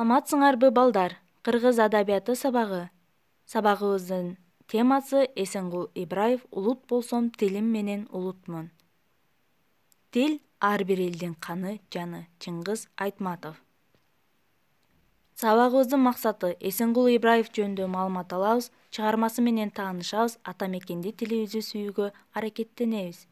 Саламатсыңарбы балдар? Кыргыз адабияты сабагы. Сабагыбыздын темасы Эсенгул Ибраев улут болсом тилим менен улутмун. Тил ар бир элдин каны, жаны. Чыңгыз Айтматов. Сабагыбыздын максаты Эсенгул Ибраев жөнүндө маалымат алабыз, чыгармасы менен таанышабыз, ата мекенди тилибизди сүйүүгө аракеттенебиз.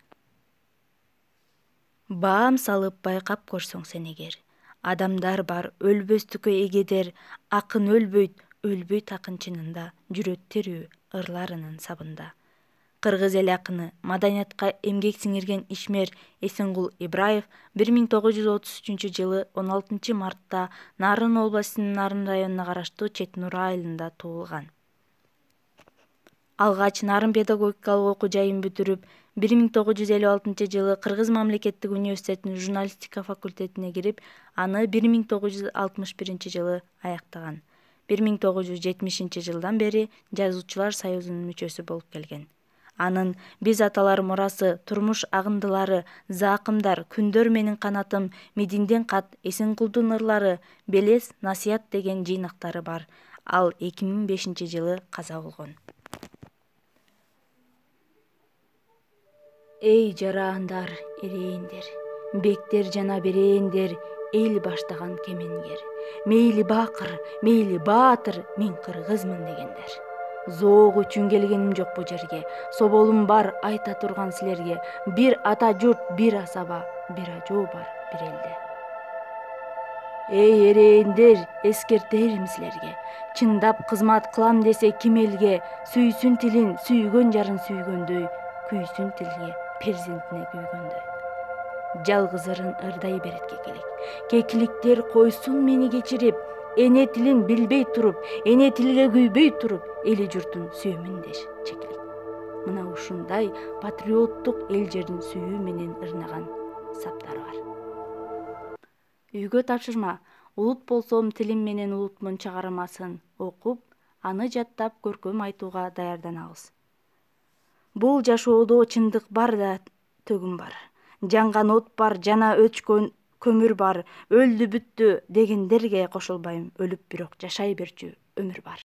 Баам салып байкап көрсөң сен эгер, адамдар бар өлбөстүккө эгедер, акын өлбөйт акын чынында, жүрөт терүү ырларынын сабында. Кыргыз эл акыны, маданиятка эмгек сиңирген ишмер Эсенгул Ибраев 1933 жылы 16 мартта Нарын областынын Нарын районуна караштуу Чет Нура айылында туулган. Алгач Нарын педагогикалык окуу жайын бүтүрүп, 1956 жылы Кыргыз мамлекеттик университетинин журналистика факультетине кирип, аны 1961 жылы аяктаган. 1970 жылдан бери Жазуучулар союзунун мүчөсү болуп келген. Анын «Биз аталар мурасы», «Турмуш агындылары», «Заакымдар», «Күндөр менин канатым», «Медиңден кат», «Эсенгулдун ырлары», «Белес», «Насыят» деген жыйнактары бар. Ал 2005 жылы каза болгон. Эй жараандар, эрээндер, бектер жана берээндер, эл баштаган кеменгер. Мейли бакыр, мейли баатыр, мен кыргызмын дегендер. Зоок үчүн келгеним жок бу жерге, соболум бар айта турган силерге. Бир ата журт, бир асаба, бир ажоо бар бир элде. Эй эрээндер, эскертерим силерге. Чындап кызмат кылам десе ким элге, сүйсүн тилин, сүйгөн жарын сүйгөндөй, күйсүн тилге, перзентине күйгөндөй. Жалгыз ырын ырдай берет кекилик. Кекиликтер койсун мени кечирип, эне тилин билбей туруп, эне тилге күйбөй туруп, эли журтун сүйөмүн деш чекилик. Мына ушундай патриоттук эл жерин сүйүү менен ырнаган саптар бар. Үйгө тапшырма: Улут болсом тилим менен улутмун чыгармасын окуп, аны жаттап көркөм айтууга даярданабыз. Бул жашоодо чындык бар да төгүм бар. Жанган от бар, жана өчкөн көмүр бар. Өлдү бүттү дегендерге кошулбайм, өлүп бирок жашай берчү өмүр бар.